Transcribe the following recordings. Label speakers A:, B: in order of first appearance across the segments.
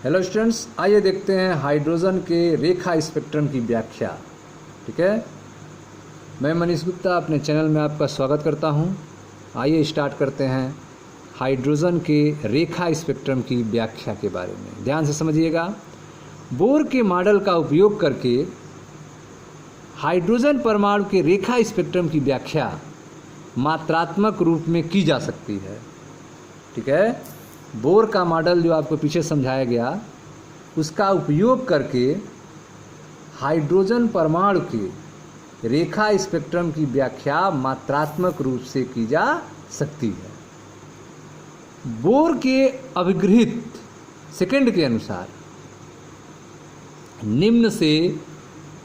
A: Hello students, आइए देखते हैं हाइड्रोजन के रेखा स्पेक्ट्रम की व्याख्या। ठीक है, मैं मनीष गुप्ता अपने चैनल में आपका स्वागत करता हूं। आइए स्टार्ट करते हैं हाइड्रोजन के रेखा स्पेक्ट्रम की व्याख्या के बारे में। ध्यान से समझिएगा। बोर के मॉडल का उपयोग करके हाइड्रोजन परमाणु के रेखा स्पेक्ट्रम की व्याख्या मात्रात्मक रूप में की जा सकती है। ठीक है, बोर का मॉडल जो आपको पीछे समझाया गया, उसका उपयोग करके हाइड्रोजन परमाणु के रेखा स्पेक्ट्रम की व्याख्या मात्रात्मक रूप से की जा सकती है। बोर के अभिगृहित सेकंड के अनुसार निम्न से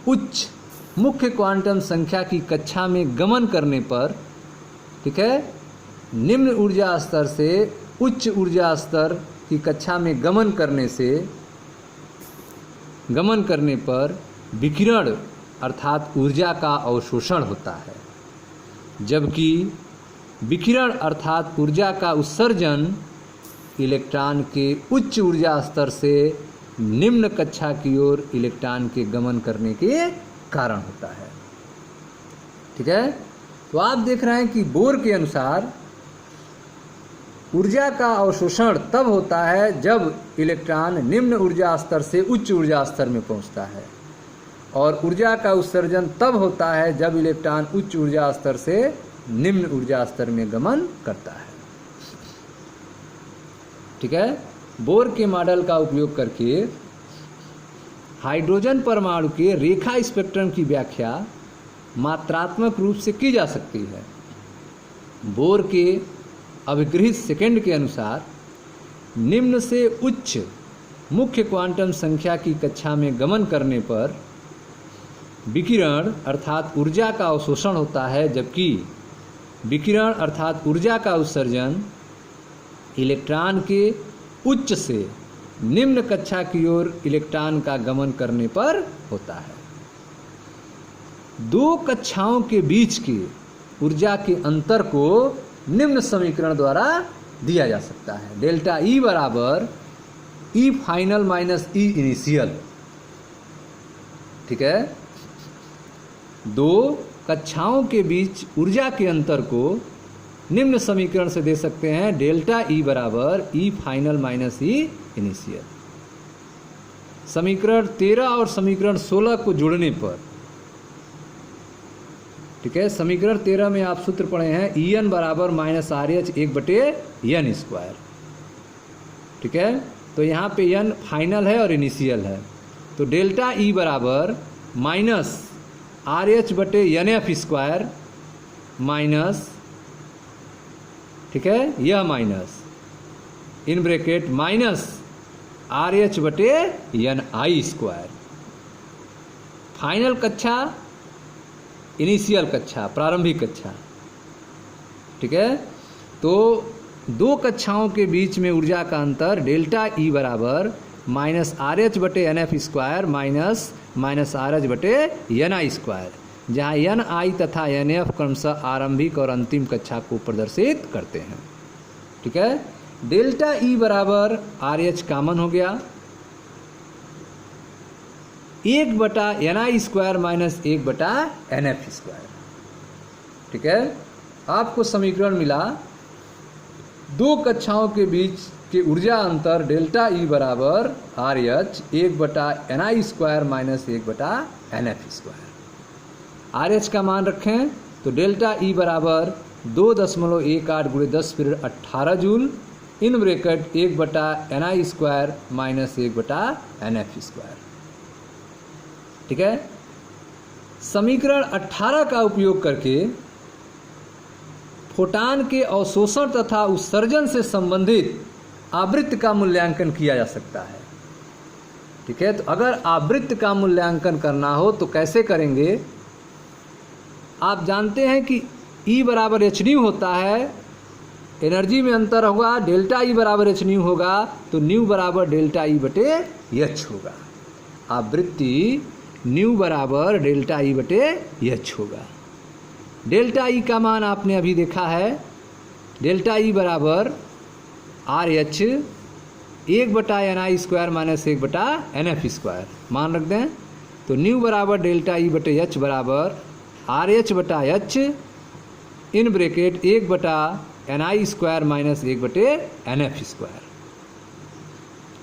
A: उच्च मुख्य क्वांटम संख्या की कक्षा में गमन करने पर, ठीक है, निम्न ऊर्जा स्तर से उच्च ऊर्जा स्तर की कक्षा में गमन करने पर विकिरण अर्थात ऊर्जा का अवशोषण होता है, जबकि विकिरण अर्थात ऊर्जा का उत्सर्जन इलेक्ट्रॉन के उच्च ऊर्जा स्तर से निम्न कक्षा की ओर इलेक्ट्रॉन के गमन करने के कारण होता है। ठीक है, तो आप देख रहे हैं कि बोर के अनुसार ऊर्जा का अवशोषण तब होता है जब इलेक्ट्रॉन निम्न ऊर्जा स्तर से उच्च ऊर्जा स्तर में पहुंचता है, और ऊर्जा का उत्सर्जन तब होता है जब इलेक्ट्रॉन उच्च ऊर्जा स्तर से निम्न ऊर्जा स्तर में गमन करता है। ठीक है, बोर के मॉडल का उपयोग करके हाइड्रोजन परमाणु के रेखा स्पेक्ट्रम की व्याख्या मात्रात्मक रूप से की जा सकती है। बोर के अभिगृहित सेकंड के अनुसार निम्न से उच्च मुख्य क्वांटम संख्या की कक्षा में गमन करने पर विकिरण अर्थात ऊर्जा का अवशोषण होता है, जबकि विकिरण अर्थात ऊर्जा का उत्सर्जन इलेक्ट्रॉन के उच्च से निम्न कक्षा की ओर इलेक्ट्रॉन का गमन करने पर होता है। दो कक्षाओं के बीच के ऊर्जा के अंतर को निम्न समीकरण द्वारा दिया जा सकता है। डेल्टा ई बराबर ई फाइनल माइनस ई इनिशियल। ठीक है, दो कक्षाओं के बीच ऊर्जा के अंतर को निम्न समीकरण से दे सकते हैं। डेल्टा ई बराबर ई फाइनल माइनस ई इनिशियल। समीकरण 13 और समीकरण 16 को जोड़ने पर, ठीक है, समीकरण 13 में आप सूत्र पढ़े हैं ई एन बराबर minus R H 1/n square. ठीक है, तो यहाँ पे एन फाइनल है और इनिशियल है, तो डेल्टा ई बराबर माइनस आर एच बटे एन एफ स्क्वायर माइनस, ठीक है, यह minus in bracket minus R H बटे एन आई स्क्वायर। फाइनल कक्षा, इनिशियल कक्षा, प्रारंभिक कक्षा। ठीक है, तो दो कक्षाओं के बीच में ऊर्जा का अंतर डेल्टा ई बराबर माइनस आर एच बटे N F square minus R H बटे एन आई स्क्वायर, जहाँ एन आई तथा एन एफ क्रमशः आरंभिक और अंतिम कक्षा को प्रदर्शित करते हैं। ठीक है, डेल्टा ई बराबर आर एच कॉमन हो गया, 1/ni square minus 1/nf square. ठीक है, आपको समीकरण मिला दो कक्षाओं के बीच के ऊर्जा अंतर डेल्टा ई बराबर R H 1/ni square minus 1/nf square. R H का मान रखें तो डेल्टा ई बराबर 2.18 × 10⁻18 joule in bracket 1/ni square minus 1/nf square. ठीक है, समीकरण 18 का उपयोग करके फोटॉन के अवशोषण तथा उत्सर्जन से संबंधित आवृत्ति का मूल्यांकन किया जा सकता है। ठीक है, तो अगर आवृत्ति का मूल्यांकन करना हो तो कैसे करेंगे? आप जानते हैं कि E बराबर एच न्यू होता है, एनर्जी में अंतर होगा, डेल्टा ई बराबर एच न्यू होगा, तो न्यू बराबर डेल्टा ई बटे एच होगा। आवृत्ति न्यू बराबर डेल्टा ई बटे एच होगा। डेल्टा ई का मान आपने अभी देखा है, डेल्टा ई बराबर R H 1/ni² minus 1/nf²। मान रख दें तो न्यू बराबर डेल्टा ई बटे एच बराबर RH/h in bracket 1/ni² minus 1/nf²।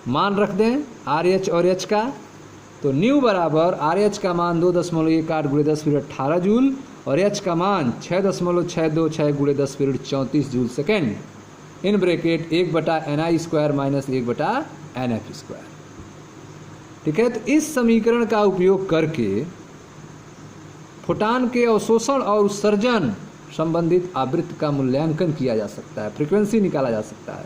A: मान रख दें RH और H का, तो न्यू बराबर RH का मान 2.18 × 10⁻18 जूल और H का मान 6.626 × 10⁻34 joule second in bracket 1/ni² minus 1/nf²। ठीक है, तो इस समीकरण का उपयोग करके फोटान के अवशोषण और उत्सर्जन संबंधित आवृत्ति का मूल्यांकन किया जा सकता है, फ्रीक्वेंसी निकाला जा सकता है।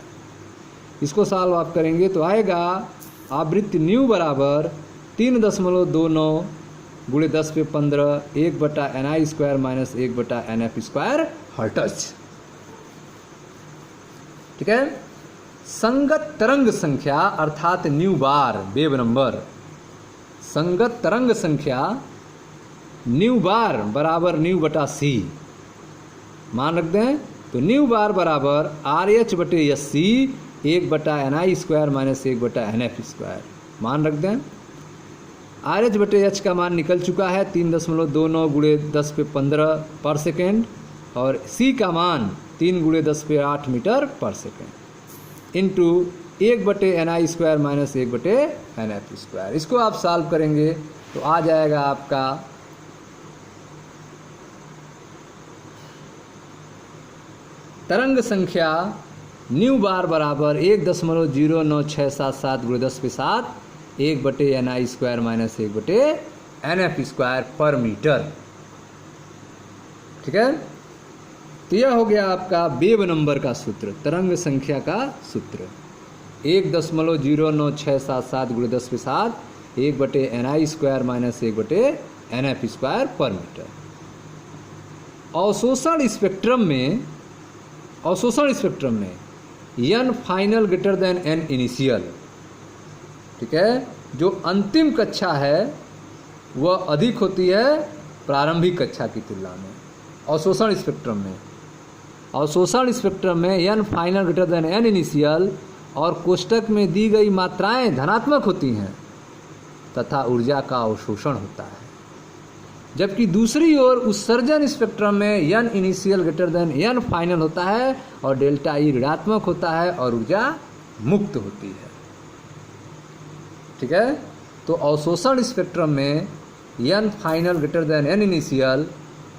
A: इसको सॉल्व आप करेंगे तो आएगा आवृत्ति न्यू बराबर 3.29 × 10⁻15 1/ni² माइनस 1/nf² हर्ट्ज। ठीक है, संगत तरंग संख्या अर्थात न्यू बार वेव नंबर, संगत तरंग संख्या न्यू बार बराबर न्यू बटा सी। मान रख दें तो न्यू बार बराबर RH/SC 1/ni² माइनस 1/nf²। मान रख दें RH/h का मान निकल चुका है 3.29 × 10⁻15 पर सेकेंड और C का मान 3 × 10⁸ मीटर पर second into 1/ni² minus 1/nf²। इसको आप सॉल्व करेंगे तो आ जाएगा आपका तरंग संख्या न्यू बार बराबर 1.09677 × 10⁻7 1/ni² माइनस 1/nf² पर मीटर। ठीक है, तो यह हो गया आपका वेव नंबर का सूत्र, तरंग संख्या का सूत्र 1.09677 × 10⁻7 1/ni² माइनस 1/nf² पर मीटर। अवशोषण स्पेक्ट्रम में n final greater than n initial. ठीक है, जो अंतिम कक्षा है वह अधिक होती है प्रारंभिक कक्षा की तुलना में। अवशोषण स्पेक्ट्रम में n final greater than n initial और कोष्टक में दी गई मात्राएं धनात्मक होती हैं तथा ऊर्जा का अवशोषण होता है, जबकि दूसरी ओर उत्सर्जन स्पेक्ट्रम में n initial greater than n final होता है और डेल्टा ई ऋणात्मक होता है और ऊर्जा मुक्त होती है। ठीक है, तो अवशोषण स्पेक्ट्रम में n final greater than n initial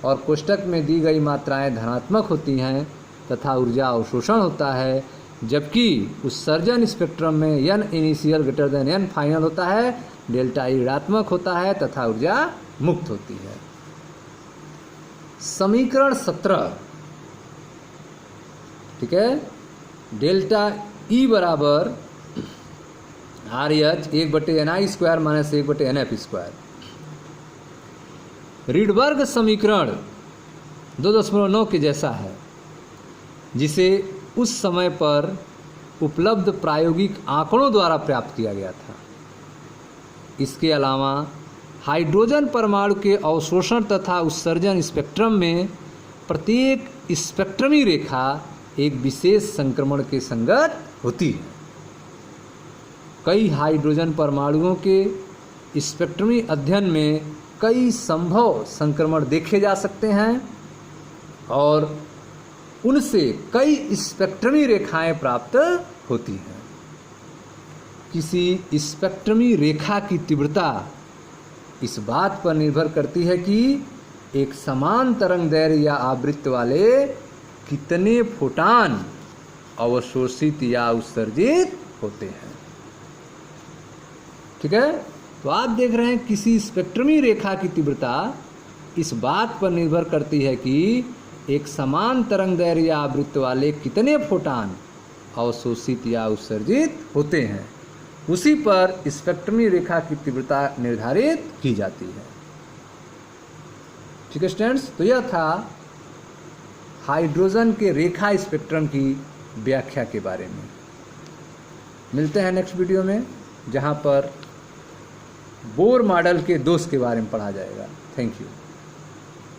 A: और कोष्टक में दी गई मात्राएं धनात्मक होती हैं तथा ऊर्जा अवशोषण होता है, जबकि उत्सर्जन स्पेक्ट्रम में n initial greater than n final होता है, डेल्टा ई ऋणात्मक होता है तथा ऊर्जा मुक्त होती है। समीकरण 17। ठीक है, डेल्टा ई बराबर RH 1/ni² माइनस 1/nf²। रीडबर्ग समीकरण 2.9 के जैसा है, जिसे उस समय पर उपलब्ध प्रायोगिक आंकड़ों द्वारा प्राप्त किया गया था। इसके अलावा हाइड्रोजन परमाणु के अवशोषण तथा उत्सर्जन स्पेक्ट्रम में प्रत्येक स्पेक्ट्रमी रेखा एक विशेष संक्रमण के संगत होती है। कई हाइड्रोजन परमाणुओं के स्पेक्ट्रमी अध्ययन में कई संभव संक्रमण देखे जा सकते हैं और उनसे कई स्पेक्ट्रमी रेखाएं प्राप्त होती हैं। किसी स्पेक्ट्रमी रेखा की तीव्रता इस बात पर निर्भर करती है कि एक समान तरंग दैर्घ्य या आवृत्ति वाले कितने फोटान अवशोषित या उत्सर्जित होते हैं। ठीक है, तो आप देख रहे हैं किसी स्पेक्ट्रमी रेखा की तीव्रता इस बात पर निर्भर करती है कि एक समान तरंग दैर्घ्य या आवृत्ति वाले कितने फोटान अवशोषित या उत्सर्जित होते हैं, उसी पर स्पेक्ट्रमी रेखा की तीव्रता निर्धारित की जाती है। ठीक है स्टूडेंट्स, तो यह था हाइड्रोजन के रेखा स्पेक्ट्रम की व्याख्या के बारे में। मिलते हैं नेक्स्ट वीडियो में, जहां पर बोर मॉडल के दोष के बारे में पढ़ा जाएगा। Thank you.